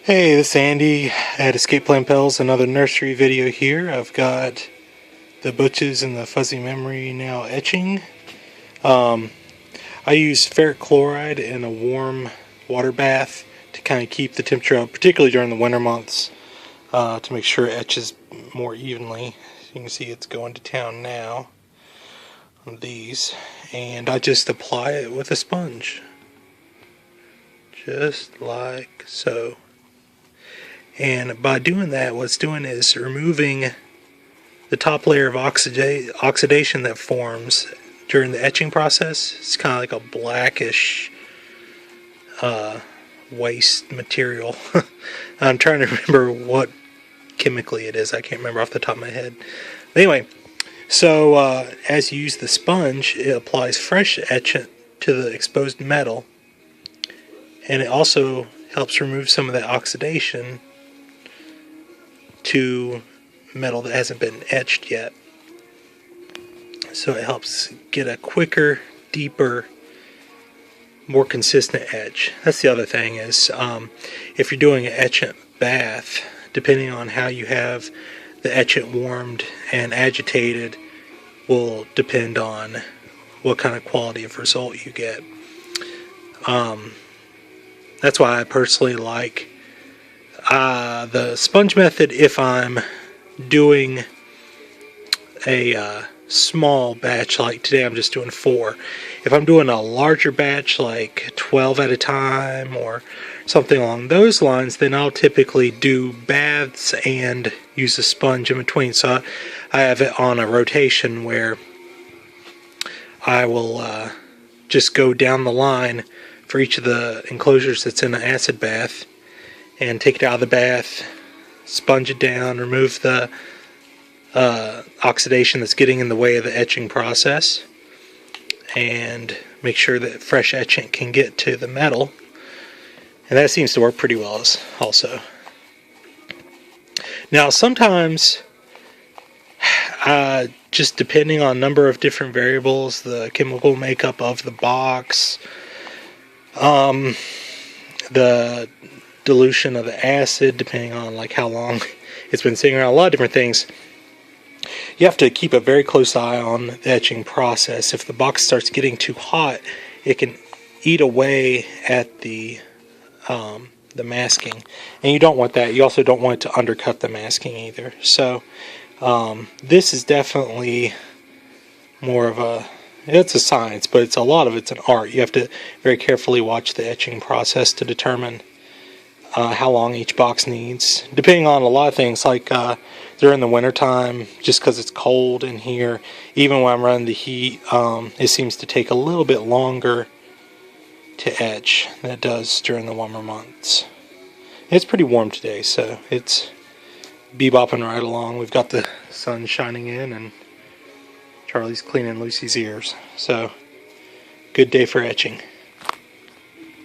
Hey, this is Andy at Escape Plan Pals, another nursery video here. I've got the butches and the fuzzy memory now etching. I use ferric chloride in a warm water bath to kind of keep the temperature up, particularly during the winter months, to make sure it etches more evenly. You can see it's going to town now on these, and I just apply it with a sponge, just like so. And by doing that, what it's doing is removing the top layer of oxidation that forms during the etching process. It's kind of like a blackish waste material. I'm trying to remember what chemically it is. I can't remember off the top of my head. But anyway, so as you use the sponge, it applies fresh etchant to the exposed metal, and it also helps remove some of that oxidation to metal that hasn't been etched yet. So it helps get a quicker, deeper, more consistent etch. That's the other thing is if you're doing an etchant bath, depending on how you have the etchant warmed and agitated will depend on what kind of quality of result you get. That's why I personally like the sponge method if I'm doing a small batch, like today I'm just doing 4. If I'm doing a larger batch, like 12 at a time or something along those lines, then I'll typically do baths and use a sponge in between. So I have it on a rotation where I will just go down the line for each of the enclosures that's in an acid bath and take it out of the bath, sponge it down, remove the oxidation that's getting in the way of the etching process, and make sure that fresh etchant can get to the metal. And that seems to work pretty well also. Now sometimes, just depending on a number of different variables, the chemical makeup of the box, the dilution of the acid, depending on like how long it's been sitting around, a lot of different things, you have to keep a very close eye on the etching process. If the box starts getting too hot, it can eat away at the masking, and you don't want that. You also don't want it to undercut the masking either. So this is definitely more of it's a science, but it's a lot of it's an art. You have to very carefully watch the etching process to determine how long each box needs, depending on a lot of things, like during the winter time, just because it's cold in here, even when I'm running the heat, it seems to take a little bit longer to etch than it does during the warmer months. It's pretty warm today, so it's bebopping right along. We've got the sun shining in, and Charlie's cleaning Lucy's ears, so good day for etching.